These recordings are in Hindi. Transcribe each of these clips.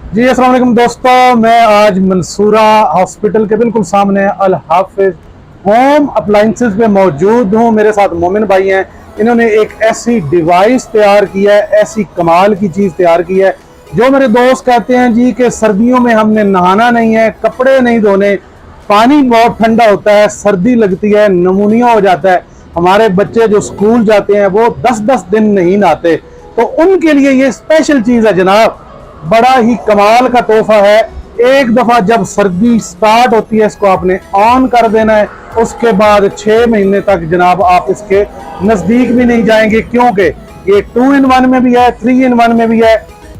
जी अस्सलाम वालेकुम दोस्तों, मैं आज मंसूरा हॉस्पिटल के बिल्कुल सामने अल हाफिज होम अप्लाइंसेस पे मौजूद हूँ। मेरे साथ मोमिन भाई हैं। इन्होंने एक ऐसी डिवाइस तैयार की है, ऐसी कमाल की चीज़ तैयार की है जो मेरे दोस्त कहते हैं जी कि सर्दियों में हमने नहाना नहीं है, कपड़े नहीं धोने, पानी बहुत ठंडा होता है, सर्दी लगती है, नमूनिया हो जाता है। हमारे बच्चे जो स्कूल जाते हैं वो 10-10 दिन नहीं नहाते, तो उनके लिए ये स्पेशल चीज़ है जनाब। बड़ा ही कमाल का तोहफा है। एक दफा जब सर्दी स्टार्ट होती है इसको आपने ऑन कर देना है, उसके बाद 6 महीने तक जनाब आप इसके नजदीक भी नहीं जाएंगे, क्योंकि ये 2 in 1 में भी है, 3 in 1 में भी है।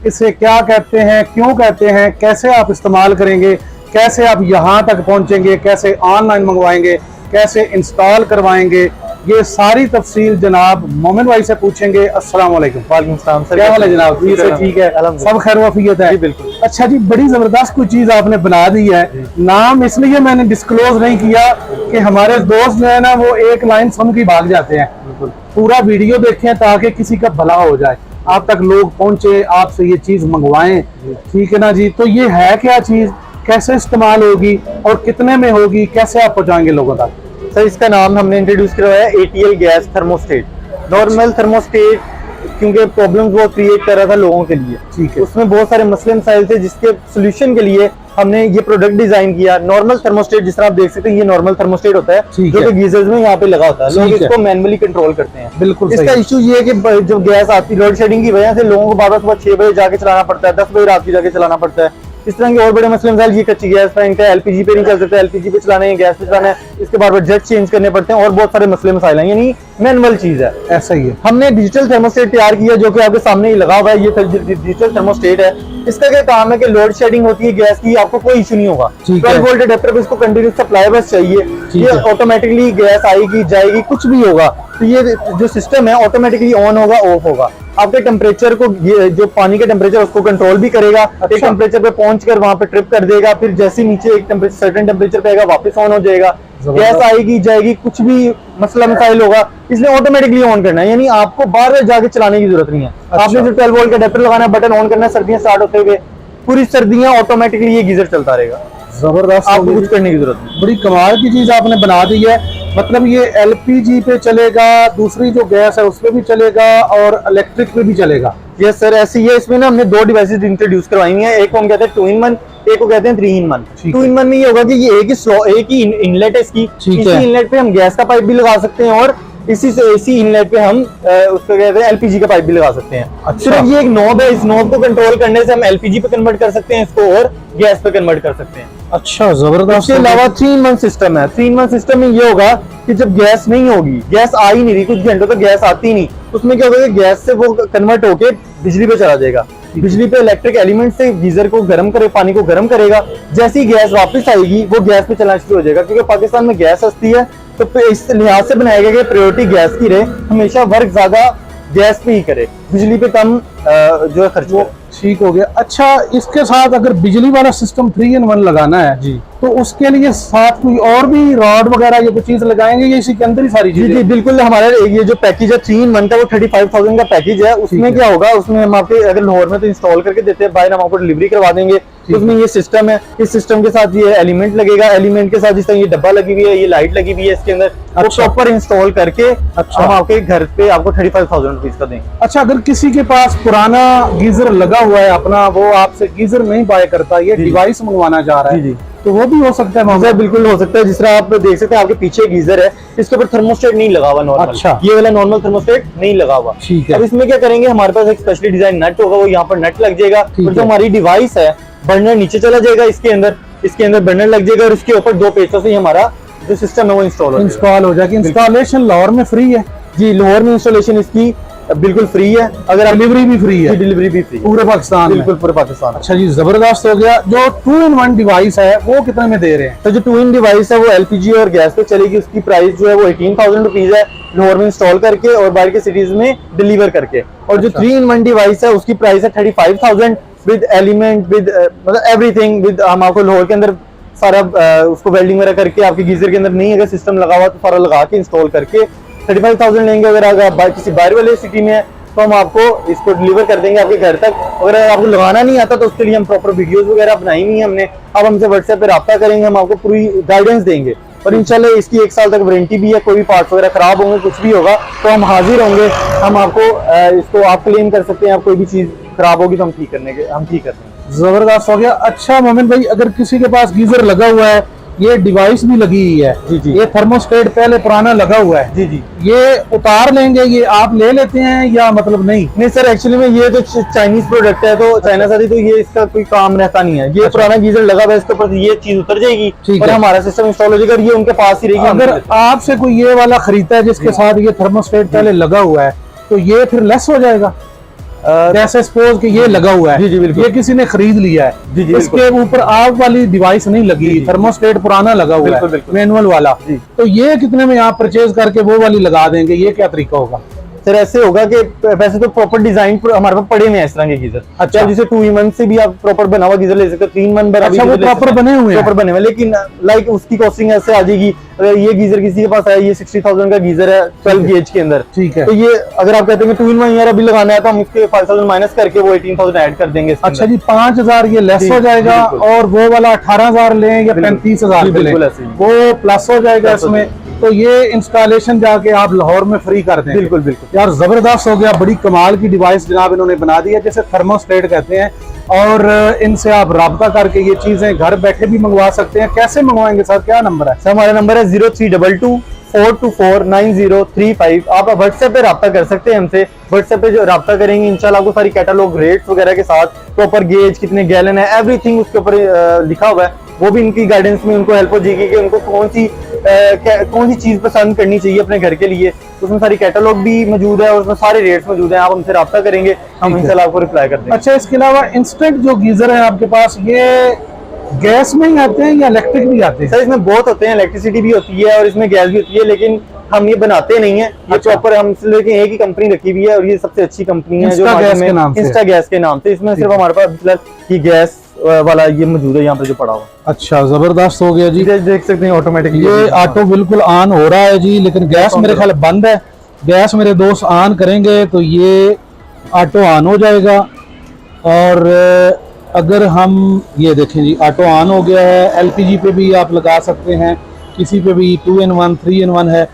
इसे क्या कहते हैं, क्यों कहते हैं, कैसे आप इस्तेमाल करेंगे, कैसे आप यहाँ तक पहुंचेंगे, कैसे ऑनलाइन मंगवाएंगे, कैसे इंस्टॉल करवाएंगे, ये सारी तफसील जनाब मोमिन भाई से पूछेंगे। अस्सलाम वालेकुम। वालेकुम सलाम सर, क्या हाल है जनाब? जी सर, ठीक है, सब खैर वफियत है? जी बिल्कुल। अच्छा जी, बड़ी जबरदस्त कोई चीज आपने बना दी है। नाम इसलिए मैंने डिस्क्लोज नहीं किया कि हमारे दोस्त जो है ना वो एक लाइन सुन के भाग जाते हैं। पूरा वीडियो देखें ताकि किसी का भला हो जाए, आप तक लोग पहुंचे, आपसे ये चीज मंगवाएं, ठीक है ना जी। तो ये है क्या चीज, कैसे इस्तेमाल होगी और कितने में होगी, कैसे आप पहुंचाएंगे लोगों तक? सर इसका नाम हमने इंट्रोड्यूस करवाया है ATL gas thermostat. Normal thermostat क्योंकि प्रॉब्लम्स वो क्रिएट कर रहा था लोगों के लिए, ठीक है। उसमें बहुत सारे मसले मसाइल थे जिसके सोल्यूशन के लिए हमने ये प्रोडक्ट डिजाइन किया। नॉर्मल थर्मोस्टेट जिस तरह आप देख सकते हैं, ये नॉर्मल थर्मोस्टेट होता है जो कि गीजर्स में यहाँ पे लगा होता है, लोग इसको मैनुअली कंट्रोल करते हैं। बिल्कुल इसका इशू ये है कि जब गैस आती है, लोड शेडिंग की वजह से लोगों को बार-बार सुबह 6 बजे जाके चलाना पड़ता है, 10 बजे रात की जाके चलाना पड़ता है। इस तरह के और बड़े मसले मसाइल, ये कच्ची गैस पर इनका एलपीजी पे नहीं चल सकता, एलपीजी पे चलाना है, गैस पे चलाना है, इसके बार बार जेट चेंज करने पड़ते हैं और बहुत सारे मसले मसाइल हैं, यानी मैनुअल चीज है। ऐसा ही है। हमने हमने डिजिटल थर्मोस्टेट तैयार किया जो कि आपके सामने ही लगा हुआ है। ये डिजिटल थर्मोस्टेट है। इसका क्या काम है कि लोड शेडिंग होती है गैस की, आपको कोई इशू नहीं होगा। 12 वोल्ट अडेप्टर पे इसको कंटिन्यूस सप्लाई बस चाहिए, ये ऑटोमेटिकली गैस आएगी जाएगी, कुछ भी होगा तो ये जो सिस्टम है ऑटोमेटिकली ऑन होगा ऑफ होगा। आपके टेम्परेचर को, जो पानी का टेम्परेचर उसको कंट्रोल भी करेगा। एक टेम्परेचर पे पहुंचकर वहां पे ट्रिप कर देगा, फिर जैसे नीचे एक सर्टेन टेम्परेचर पे आएगा वापस ऑन हो जाएगा। गैस आएगी जाएगी, कुछ भी मसला मसाइल होगा, इसलिए ऑटोमेटिकली ऑन करना है, यानी आपको बार बार जाके चलाने की जरूरत नहीं है। आपने जो 12 वोल्ट का अडेप्टर लगाना है, बटन ऑन करना है, सर्दियां स्टार्ट होते हुए पूरी सर्दियां ऑटोमेटिकली ये गीजर चलता रहेगा। जबरदस्त, आपको कुछ करने की जरूरत नहीं। बड़ी कमाल की चीज आपने बना दी है। मतलब ये एलपीजी पे चलेगा, दूसरी जो गैस है उस पे भी चलेगा और इलेक्ट्रिक पे भी चलेगा। यस सर, ऐसी है। इसमें ना हमने 2 डिवाइसेस इंट्रोड्यूस करवाई हैं, एक को हम कहते हैं 2 in 1, एक को कहते हैं 3 in 1। 2 in 1 में ये होगा कि ये एक ही इनलेट है इसकी, इसी इनलेट पे हम गैस का पाइप भी लगा सकते हैं और इसी इनलेट पे हम उसको कहते हैं एलपीजी का पाइप भी लगा सकते हैं। अच्छा। सिर्फ ये एक नॉब है, इस नॉब को कंट्रोल करने से हम एलपीजी पे कन्वर्ट कर सकते हैं इसको और गैस पे कन्वर्ट कर सकते हैं। अच्छा, जबरदस्त। इसके अलावा 3 in 1 सिस्टम है। 3 in 1 सिस्टम में ये होगा कि जब गैस नहीं होगी, गैस आ ही नहीं रही, कुछ घंटों तक गैस आती नहीं, उसमें क्या होगा कि गैस से वो कन्वर्ट होके बिजली पे चला जाएगा। बिजली पे इलेक्ट्रिक एलिमेंट से गीजर को गर्म करे, पानी को गर्म करेगा, जैसी गैस वापस आएगी वो गैस पे चलना शुरू हो जाएगा। क्योंकि पाकिस्तान में गैस सस्ती है तो इस लिहाज से बनाया गया कि प्रायोरिटी गैस की रहे, हमेशा वर्क ज्यादा गैस पे ही करे, बिजली पे कम जो है खर्च करे। ठीक हो गया। अच्छा, इसके साथ अगर बिजली वाला सिस्टम 3 in 1 लगाना है जी, तो उसके लिए साथ कोई और भी रॉड वगैरह ये कोई चीज लगाएंगे या इसी के अंदर ही सारी जी चीजें? जी बिल्कुल। हमारा ये जो पैकेज है 3 in 1 का, वो 35,000 का पैकेज है। उसमें क्या होगा, उसमें हम आपके अगर लाहौर में तो इंस्टॉल करके देते हैं, बाहर हम आपको डिलीवरी करवा देंगे। उसमें ये सिस्टम है, इस सिस्टम के साथ ये एलिमेंट लगेगा, एलिमेंट के साथ जिस तरह ये डब्बा लगी हुई है, ये लाइट लगी हुई है इसके अंदर, वो प्रॉपर इंस्टॉल करके हम आपके घर पे आपको 35,000 रुपीज का देंगे। अच्छा, अगर किसी के पास पुराना गीजर लगा हुआ है अपना, वो आपसे गीजर नहीं बाय करता, ये डिवाइस मंगवाना चाह रहा है, जी, तो वो भी हो सकता है? गीजर बिल्कुल हो सकता है। जिस तरह आप देख सकते हैं आपके पीछे गीजर है, इसके ऊपर थर्मोस्टेट नहीं लगा हुआ नॉर्मल। अच्छा। ये वाला नॉर्मल थर्मोस्टेट नहीं लगा हुआ। ठीक है। अब इसमें क्या करेंगे, हमारे पास एक स्पेशली डिजाइन नट होगा, वो यहाँ पर नट लग जाएगा और जो हमारी डिवाइस है बर्नर नीचे चला जाएगा, इसके अंदर बर्नर लग जाएगा और इसके ऊपर 2 पेचों से हमारा जो सिस्टम है वो इंस्टॉल हो जाएगी। इंस्टॉलेशन लाहौर में फ्री है? जी, लाहौर में इंस्टॉलेशन इसकी बिल्कुल फ्री है। अगर डिलीवरी भी फ्री है? डिलीवरी भी फ्री पूरे पाकिस्तान में? बिल्कुल पूरे पाकिस्तान। अच्छा जी, जबरदस्त हो गया। जो 2 in 1 डिवाइस है वो कितने में दे रहे हैं? तो जो 2 in डिवाइस है वो एलपीजी और गैस पे चलेगी, उसकी प्राइस जो है वो 18,000 रुपीज है, लाहौर में इंस्टॉल करके और बाहर के सिटीज में डिलीवर करके। और जो 3 in 1 डिवाइस है उसकी प्राइस है 35,000 विद एलिमेंट, विद मतलब एवरीथिंग, विद हम आपको लाहौर के अंदर सारा उसको वेल्डिंग वगैरह करके, आपके गीजर के अंदर नहीं अगर सिस्टम लगा हुआ तो सारा लगा के इंस्टॉल करके 35,000 लेंगे। अगर किसी बाहर वाले सिटी में है तो हम आपको इसको डिलीवर कर देंगे आपके घर तक। अगर आपको लगाना नहीं आता तो उसके लिए हम प्रॉपर वीडियोस वगैरह बनाई हुई है हमने। आप हमसे व्हाट्सएप पे रब्ता करेंगे, हम आपको पूरी गाइडेंस देंगे और इंशाल्लाह इसकी 1 साल तक वारंटी भी है। कोई भी पार्ट्स वगैरह खराब होंगे, कुछ भी होगा तो हम हाजिर होंगे। हम आपको इसको आप क्लेम कर सकते हैं, आप कोई भी चीज खराब होगी तो हम ठीक कर देंगे। जबरदस्त हो गया। अच्छा मोमिन भाई, अगर किसी के पास गीजर लगा हुआ है, ये डिवाइस भी लगी हुई है, जी जी, ये थर्मोस्टेट पहले पुराना लगा हुआ है, जी जी, ये उतार लेंगे, ये आप ले लेते हैं या मतलब नहीं सर एक्चुअली में ये तो चाइनीज प्रोडक्ट है, तो चाइना से तो ये इसका कोई काम रहता नहीं है। ये पुराना गीजर लगा हुआ है, इसके ऊपर ये चीज उतर जाएगी और हमारा सिस्टम इंस्टॉल हो जाएगा और ये उनके पास ही रहेगी। अगर आपसे कोई ये वाला खरीदता है जिसके साथ ये थर्मोस्टेट पहले लगा हुआ है, तो ये फिर लेस हो जाएगा। जैसे सपोज कि ये लगा हुआ है, जी जी बिल्कुल, ये किसी ने खरीद लिया है, जी जी, इसके ऊपर आग वाली डिवाइस नहीं लगी, थर्मोस्टेट पुराना लगा हुआ है मैनुअल वाला, तो ये कितने में आप परचेज करके वो वाली लगा देंगे? ये क्या तरीका होगा? सर ऐसे होगा कि वैसे तो प्रॉपर डिजाइन हमारे पास पड़े हुए हैं इस तरह के गीजर। अच्छा, जैसे 2-in-1 से भी आप प्रॉपर बना हुआ गीजर ले सकते हो, 3-in-1 बना। अच्छा, वो प्रॉपर बने हुए हैं, प्रॉपर बने हुए, लेकिन लाइक उसकी कॉस्टिंग ऐसे आ जाएगी। अगर ये गीजर किसी के पास है, ये 60,000 का गीजर है 12 गेज के अंदर, ठीक है, तो ये अगर आप कहते हैं 2-in-1 यार अभी लगाना है तो हम इसके 5,000 माइनस करके वो 18,000 ऐड कर देंगे। अच्छा जी, 5,000 ये लेस हो जाएगा और वो वाला 18,000 लें या 35,000 लें, वो प्लस हो जाएगा इसमें। तो ये इंस्टॉलेशन जाके आप लाहौर में फ्री कर दें। बिल्कुल बिल्कुल यार जबरदस्त हो गया, बड़ी कमाल की डिवाइस जनाब इन्होंने बना दी है, जैसे थर्मोस्टेट कहते हैं, और इनसे आप राब्ता करके ये चीजें घर बैठे भी मंगवा सकते हैं। कैसे मंगवाएंगे सर, क्या नंबर है? सर हमारा नंबर है 0322-424-9035। आप व्हाट्सएप पे राब्ता कर सकते हैं हमसे। व्हाट्सएप पे जो राब्ता करेंगे इंशाल्लाह आपको सारी कैटलॉग रेट्स वगैरह के साथ, प्रॉपर गेज कितने गैलन है, एवरीथिंग उसके ऊपर लिखा हुआ है। वो भी इनकी गाइडेंस में उनको हेल्प हो जाएगी कि उनको कौन सी चीज पसंद करनी चाहिए अपने घर के लिए। उसमें सारी कैटलॉग भी मौजूद है और उसमें सारे रेट्स मौजूद हैं। आप हमसे राब्ता करेंगे, हम इंशाल्लाह आपको रिप्लाई कर देंगे। अच्छा, इसके अलावा इंस्टेंट जो गीजर है आपके पास, ये गैस में ही आते हैं या इलेक्ट्रिक भी आते हैं? सर इसमें बहुत होते हैं, इलेक्ट्रिसिटी भी होती है और इसमें गैस भी होती है, लेकिन हम ये बनाते नहीं है। ये प्रॉपर हम लेकिन एक ही कंपनी रखी हुई है और ये सबसे अच्छी कंपनी है जो इंस्टा गैस के नाम से। इसमें सिर्फ हमारे पास ये गैस वाला ये मौजूद है यहाँ पे जो पड़ा हुआ। अच्छा, जबरदस्त हो गया जी, देख सकते हैं ऑटोमेटिक ये ऑटो बिल्कुल ऑन हो रहा है जी, लेकिन गैस मेरे ख्याल बंद है। गैस मेरे दोस्त ऑन करेंगे तो ये ऑटो ऑन हो जाएगा। और अगर हम ये देखें जी, ऑटो ऑन हो गया है। एलपीजी पे भी आप लगा सकते हैं, किसी पे भी 2-in-1 3-in-1 है।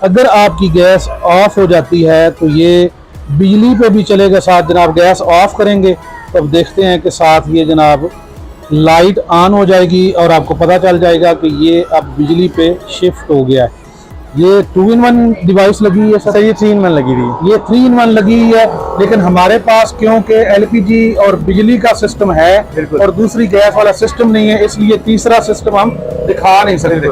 अगर आपकी गैस ऑफ हो जाती है तो ये बिजली पे भी चलेगा साथ जनाब। गैस ऑफ करेंगे तो अब देखते हैं कि साथ ये जनाब लाइट ऑन हो जाएगी और आपको पता चल जाएगा कि ये अब बिजली पे शिफ्ट हो गया है। ये 2-in-1 डिवाइस लगी है सर? ये 3-in-1 लगी हुई है। ये 3-in-1 लगी हुई है, लेकिन हमारे पास क्योंकि एलपीजी और बिजली का सिस्टम है और दूसरी गैस वाला सिस्टम नहीं है, इसलिए तीसरा सिस्टम हम दिखा नहीं सकते।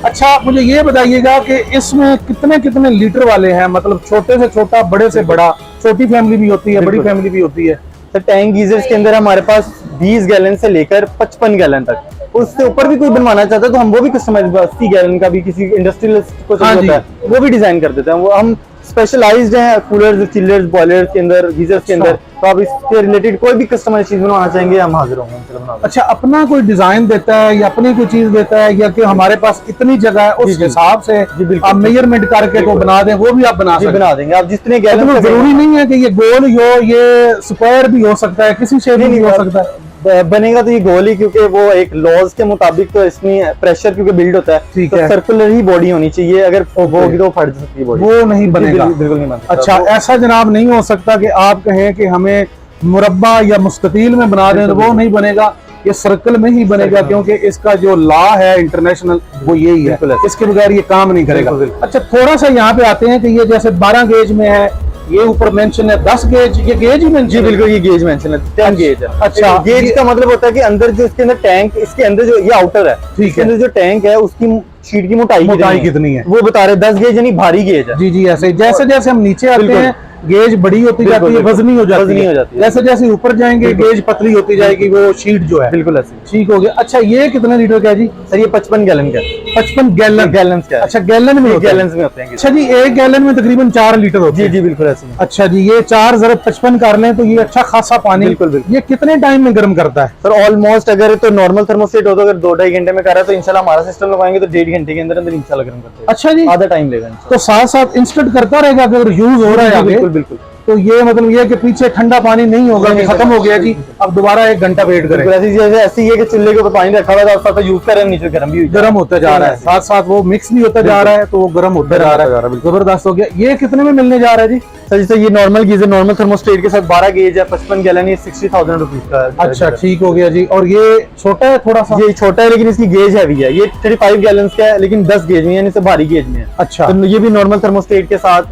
अच्छा, मुझे ये बताइएगा कि इसमें कितने कितने लीटर वाले हैं? मतलब छोटे से छोटा, बड़े से बड़ा, छोटी फैमिली भी होती है, बड़ी फैमिली भी होती है। तो टैंक गीजर्स के अंदर हमारे पास 20 गैलन से लेकर 55 गैलन तक, उससे ऊपर भी कोई बनवाना चाहता है तो हम वो भी कस्टमाइज 80 गैलन का भी किसी इंडस्ट्रियलिस्ट को चाहिए होता है वो भी डिजाइन कर देते हैं। वो हम स्पेशलाइज्ड हैं कूलर्स, चिलर्स, बॉयलर्स के अंदर, गीजर्स के अंदर। तो आप इसके रिलेटेड कोई भी कस्टमाइज चीज बनवाना चाहेंगे हम हाजिर होंगे। अच्छा, अपना कोई डिजाइन देता है या अपनी कोई चीज देता है, या कि हमारे पास इतनी जगह है उस हिसाब से आप मेजरमेंट करके तो बना दें, वो भी आप बना देंगे। आप जितने गैलन, जरूरी नहीं है कि ये गोल ही हो, ये स्क्वायर भी हो सकता है, किसी शेप में भी हो सकता है। बनेगा तो ये गोल ही, क्योंकि वो एक लॉज के मुताबिक तो इसमें प्रेशर क्योंकि बिल्ड होता है, तो सर्कुलर ही बॉडी होनी चाहिए। अगर वो होगी तो फट सकती है बॉडी, वो नहीं बनेगा, बिल्कुल नहीं बनता। अच्छा, ऐसा जनाब नहीं हो सकता कि आप कहें कि हमें मुरब्बा या मुस्ततील में बना दें, तो वो नहीं बनेगा, ये सर्कल में ही बनेगा, क्योंकि इसका जो लॉ है इंटरनेशनल वो यही है, इसके बगैर ये काम नहीं करेगा। अच्छा, थोड़ा सा यहाँ पे आते हैं कि ये जैसे 12 गेज में है, ये ऊपर मेंशन है 10 गेज, ये गेज ही मेंशन? जी बिल्कुल, ये गेज मेंशन है, 10 गेज है। अच्छा, गेज का मतलब होता है कि अंदर जो इसके अंदर टैंक, इसके अंदर जो ये आउटर है, इसके अंदर जो टैंक है उसकी शीट की मोटाई कितनी है वो बता रहे। 10 गेज यानी भारी गेज है। जी जी, ऐसे जैसे जैसे हम नीचे आते हैं गेज बड़ी होती जाती है, वजनी हो जाती है। जैसे जैसे ऊपर जाएंगे गेज पतली होती जाएगी, वो शीट जो है। बिल्कुल ऐसे ठीक हो गया। अच्छा, ये कितने लीटर का है जी? सर ये 55 गैलन का। 55 गैलन का? अच्छा, गैलन में होते हैं। अच्छा जी, एक गैलन में तकरीबन 4 लीटर होते हैं। जी बिल्कुल ऐसे। अच्छा जी, ये 4 ज़रा 55 कर लें तो ये अच्छा खासा पानी। बिल्कुल। ये कितने टाइम में गर्म करता है सर? ऑलमोस्ट अगर तो नॉर्मल थर्मोस्टेट हो तो अगर 2-2.5 घंटे में कर रहा है तो इंशाल्लाह हमारा सिस्टम लगाएंगे तो 1.5 घंटे के अंदर अंदर इंशाल्लाह गर्म करते हैं। अच्छा जी, आधा टाइम लेगा तो साथ साथ इंस्टेंट करता रहेगा अगर यूज हो रहा है? बिल्कुल बिल्कुल। तो ये मतलब ये है कि पीछे ठंडा पानी नहीं होगा कि खत्म हो गया जी, अब दोबारा 1 घंटा वेट करें। ऐसी है कि चूल्हे के ऊपर पानी रखा हुआ है, साथ यूज कर रहे हैं, नीचे गर्म होता जा रहा है, साथ साथ वो मिक्स भी होता जा रहा है, तो वो गर्म होता जा रहा है। जबरदस्त हो गया। ये कितने में मिलने जा रहा है जी? सर जैसे ये नॉर्मल गीजर, नॉर्मल थर्मोस्टेट के साथ 12 गेज है, 55 गैलन, ये 60,000 रुपीज का। अच्छा ठीक हो गया जी। और ये छोटा है थोड़ा सा? ये छोटा है लेकिन इसकी गेज हैवी है, ये 35 गैलन का है लेकिन 10 गेज में, यानी से भारी गेज में है। अच्छा, तो ये भी नॉर्मल थर्मोस्टेट के साथ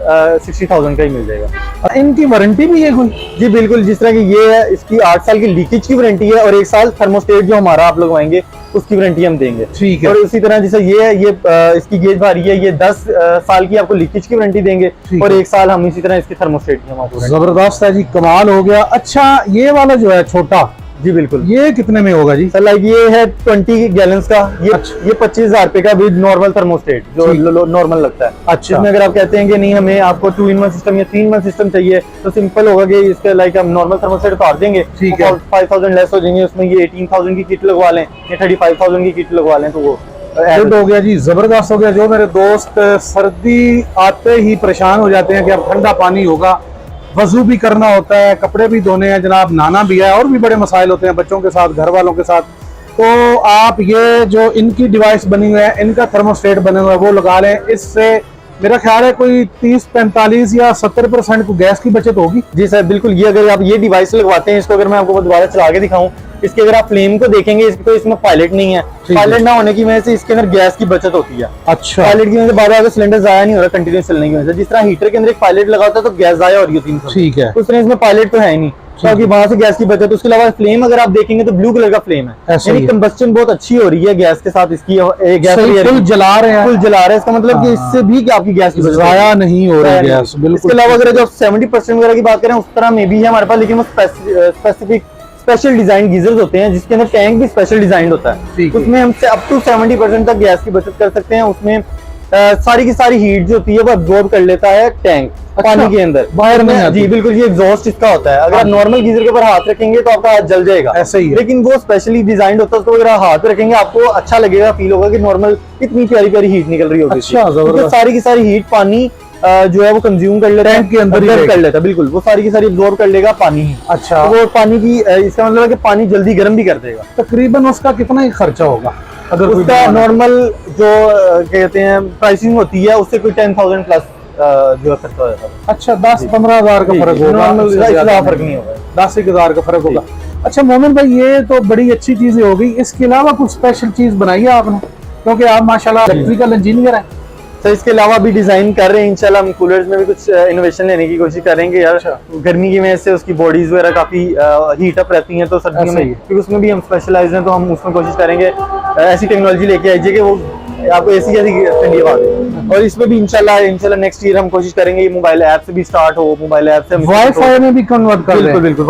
60,000 का ही मिल जाएगा। इनकी वारंटी भी है कोई? जी बिल्कुल, जिस तरह की ये है, इसकी 8 साल की लीकेज की वारंटी है और 1 साल थर्मोस्टेट जो हमारा आप लगवाएंगे उसकी वारंटी हम देंगे। ठीक है। और उसी तरह जैसे ये है, ये इसकी गेज भारी है, ये 10 साल की आपको लीकेज की वारंटी देंगे और 1 साल हम इसी तरह इसकी थर्मोस्टेट की हम आपको। जबरदस्त है जी, कमाल हो गया। अच्छा ये वाला जो है छोटा, जी बिल्कुल, ये कितने में होगा जी? सर लाइक ये है 20 गैलन्स का, ये अच्छा। ये 25,000 रुपए का विद नॉर्मल थर्मोस्टेट जो नॉर्मल लगता है। अच्छा, इसमें अगर आप कहते हैं कि नहीं हमें आपको 2-in-1 सिस्टम या 3-in-1 सिस्टम चाहिए, तो सिंपल होगा कि इसके लाइक हम नॉर्मल थर्मोस्टेट उतार देंगे, ठीक है, 5,000 लेस हो जाएंगे, उसमें ये 18,000 की किट लगवा लें या 35,000 की किट लगवा लें, तो वो गुड हो गया जी, जबरदस्त हो गया। जो मेरे दोस्त सर्दी आते ही परेशान हो जाते हैं कि अब ठंडा पानी होगा, वजू भी करना होता है, कपड़े भी धोने हैं जनाब, नहाना भी है, और भी बड़े मसाइल होते हैं बच्चों के साथ, घर वालों के साथ, तो आप ये जो इनकी डिवाइस बनी हुई है, इनका थर्मोस्टेट बने हुआ है, वो लगा लें। इससे मेरा ख्याल है कोई 30-45 या 70% को गैस की बचत होगी। जी सर बिल्कुल। ये अगर आप ये डिवाइस लगवाते हैं, इसको अगर मैं आपको दोबारा चला के दिखाऊं, इसके अगर आप फ्लेम को देखेंगे, इसको इसमें पायलट नहीं है, पायलट ना होने की वजह से इसके अंदर गैस की बचत होती है। अच्छा, पायलट की वजह से बार-बार सिलेंडर जाया नहीं हो रहा कंटिन्यूस चलने की वजह से। जिस तरह हीटर के अंदर एक पायलट लगा होता है तो गैस जाया हो रही होती है, ठीक है, उस तरह इसमें पायलट तो है ही नहीं, क्योंकि वहां से गैस की बचत। उसके अलावा फ्लेम अगर आप देखेंगे तो ब्लू कलर का फ्लेम है, यानी कंबस्टन बहुत अच्छी हो रही है गैस के साथ। इसकी गैस फुल जला रहे हैं, फुल जला रहे हैं, इसका मतलब कि इससे भी आपकी गैस की बचत जाया नहीं हो रही है गैस। बिल्कुल। इसके अलावा अगर जो 70% वगैरह की बात करें, उस तरह में भी है हमारे पास, लेकिन वो स्पेसिफिक स्पेशल डिजाइन गीजर्स होते हैं जिसके अंदर टैंक भी स्पेशल डिजाइन होता है, उसमें हम अप टू 70% तक गैस की बचत कर सकते हैं। उसमें सारी की सारी हीट जो होती है वो अब्जॉर्ब कर लेता है टैंक। अच्छा, पानी के अंदर बाहर में। जी बिल्कुल, ये एग्जॉस्ट इसका होता है। अगर आप नॉर्मल गीजर के ऊपर हाथ रखेंगे तो आपका हाथ जल जाएगा, ऐसे ही है। लेकिन वो स्पेशली डिजाइन होता है, उसको अगर आप हाथ रखेंगे आपको अच्छा लगेगा, फील होगा कि नॉर्मल इतनी प्यारी प्यारी हीट निकल रही होगी। अच्छा, जबरदस्त। सारी की सारी हीट पानी जो है वो कंज्यूम कर लेता है, टैंक के अंदर ही कर लेता है, बिल्कुल वो सारी की सारी अब्जॉर्ब कर लेगा पानी ही। अच्छा, तो वो पानी की इसका मतलब है कि पानी जल्दी गर्म भी कर देगा। तकरीबन उसका कितना ही खर्चा होगा? अगर उसका नॉर्मल जो कहते हैं प्राइसिंग होती है उससे कोई 10,000 प्लस जो है खर्चा हो जाता है। अच्छा, 10-15 हजार का फर्क होगा, फर्क नहीं होगा, 10,000 का फर्क होगा। अच्छा मोमिन भाई, ये तो बड़ी अच्छी चीजें हो गई, इसके अलावा कुछ स्पेशल चीज बनाई है आपने, क्योंकि आप माशाल्लाह इलेक्ट्रिकल इंजीनियर हैं। तो इसके अलावा भी डिजाइन कर रहे हैं इंशाल्लाह, हम कूलर्स में भी कुछ इनोवेशन लेने की कोशिश करेंगे यार। अच्छा। गर्मी की वजह से उसकी बॉडीज वगैरह काफी हीट अप रहती हैं, तो सर्दियों में क्योंकि उसमें भी हम स्पेशलाइज हैं, तो हम उसमें कोशिश करेंगे ऐसी टेक्नोलॉजी लेके आइए कि वो आपको एसी जैसी ठंडी हवा दे। और इसमें भी इंशाल्लाह नेक्स्ट ईयर हम कोशिश करेंगे ये मोबाइल ऐप से भी स्टार्ट हो, मोबाइल ऐप से वाईफाई में भी कन्वर्ट कर बिल्कुल बिल्कुल,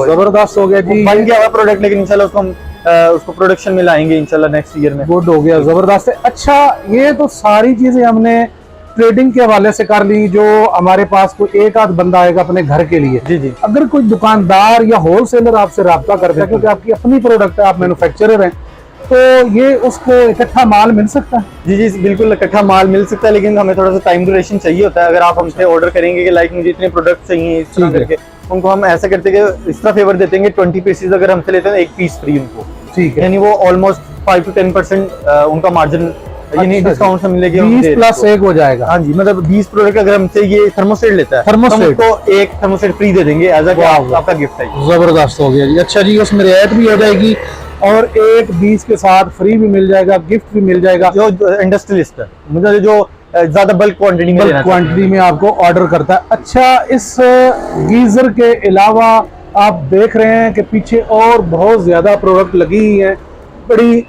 जबरदस्त हो गया जी। बन गया प्रोडक्ट, लेकिन इंशाल्लाह उसको हम उसको प्रोडक्शन में लाएंगे इंशाल्लाह नेक्स्ट ईयर में। गुड हो गया, जबरदस्त है। अच्छा, ये तो सारी चीजें हमने ट्रेडिंग के हवाले से कर ली, जो हमारे पास कोई एक आध बंदा आएगा अपने घर के लिए। जी जी, अगर कोई दुकानदार या होलसेलर आपसे राब्ता करता है, क्योंकि आपकी अपनी प्रोडक्ट है, आप मैन्युफैक्चरर हैं, तो ये उसको इकट्ठा माल मिल सकता है? जी जी बिल्कुल, इकट्ठा माल मिल सकता है, लेकिन हमें थोड़ा सा टाइम ड्यूरेशन चाहिए होता है। अगर आप हमसे ऑर्डर करेंगे कि लाइक मुझे इतने प्रोडक्ट चाहिए इस तरह करके, उनको हम ऐसा करते हैं कि इस तरह फेवर देते हैं 20 पीसेज अगर हमसे लेते हैं 1 पीस फ्री उनको। ठीक है, यानी वो ऑलमोस्ट 5 to 10% उनका मार्जिन यानी डिस्काउंट से मिलेगी। 20+1 हो जाएगा। हाँ जी, मतलब 20 प्रोडक्ट अगर हमसे ये थर्मोस्टेट लेता है, थर्मोस्टेट तो एक थर्मोस्टेट फ्री दे देंगे एज आपका गिफ्ट है। जबरदस्त हो गया जी। अच्छा जी, उसमें रियायत भी हो जाएगी और एक 20 के साथ फ्री भी मिल जाएगा, गिफ्ट भी मिल जाएगा। जो इंडस्ट्रियलिस्ट है, मतलब जो ज्यादा बल्क क्वांटिटी में आपको ऑर्डर करता है। अच्छा, इस गीजर के अलावा आप देख रहे हैं कि पीछे और बहुत ज्यादा प्रोडक्ट लगी हुई हैं, बड़ी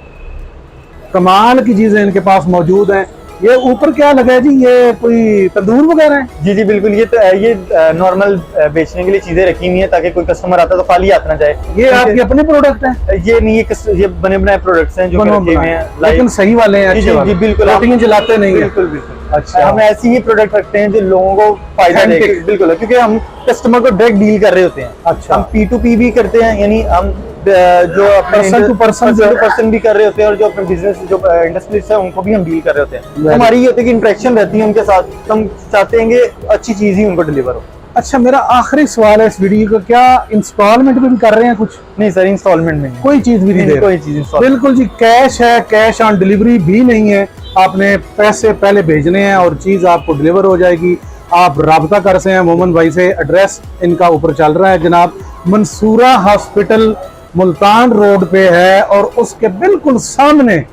कमाल की चीजें इनके पास मौजूद हैं। ये ऊपर क्या लगा है जी, ये कोई तंदूर वगैरह है? जी जी बिल्कुल, ये नॉर्मल बेचने के लिए चीजें रखी हुई है ताकि कोई कस्टमर आता तो खाली हाथ ना जाए। ये आपके अपने प्रोडक्ट हैं? ये नहीं, ये बने बनाए प्रोडक्ट्स हैं जो रखे हुए हैं, लेकिन सही वाले हैं, अच्छे वाले। जी बिल्कुल, जलाते नहीं। बिल्कुल बिल्कुल। अच्छा, हम ऐसे ही प्रोडक्ट रखते हैं जो लोगों को फायदा दे, बिल्कुल, क्योंकि हम कस्टमर को डायरेक्ट डील कर रहे होते हैं। अच्छा, हम P2P भी करते हैं, यानी हम जो पर्सन टू पर्सन भी कर रहे होते हैं, और जो अपने बिजनेस जो इंडस्ट्रीज है उनको भी हम डील कर रहे होते हैं। हमारी ये होती है कि इंटरेक्शन रहती है उनके साथ, हम चाहते हैं कि अच्छी चीज ही उनको डिलीवर हो। अच्छा, मेरा आखिरी सवाल है इस वीडियो का, क्या इंस्टॉलमेंट में भी कर रहे हैं कुछ? नहीं सर, इंस्टॉलमेंट में नहीं। कोई चीज भी नहीं दे रहे? कोई चीज इंस्टॉलमेंट। बिल्कुल जी, कैश है, कैश ऑन डिलीवरी भी नहीं है। आपने पैसे पहले भेजने हैं और चीज आपको डिलीवर हो जाएगी। आप राब्ता कर सकते हैं मोमिन भाई से। एड्रेस इनका ऊपर चल रहा है जनाब, मंसूरा हॉस्पिटल मुल्तान रोड पे है और उसके बिल्कुल सामने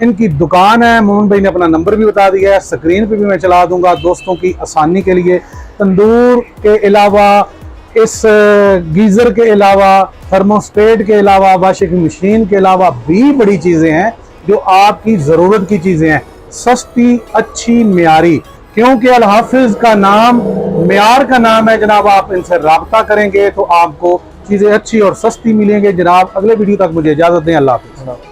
इनकी दुकान है। मोमिन भाई ने अपना नंबर भी बता दिया है, स्क्रीन पे भी मैं चला दूंगा दोस्तों की आसानी के लिए। तंदूर के अलावा, इस गीजर के अलावा, थर्मोस्टेट के अलावा, वॉशिंग मशीन के अलावा भी बड़ी चीजें हैं जो आपकी जरूरत की चीजें हैं, सस्ती, अच्छी, म्यारी। क्योंकि अल हाफिज का नाम म्यार का नाम है जनाब। आप इनसे राब्ता करेंगे तो आपको चीजें अच्छी और सस्ती मिलेंगे जनाब। अगले वीडियो तक मुझे इजाजत दें। अल्लाह हाफिज।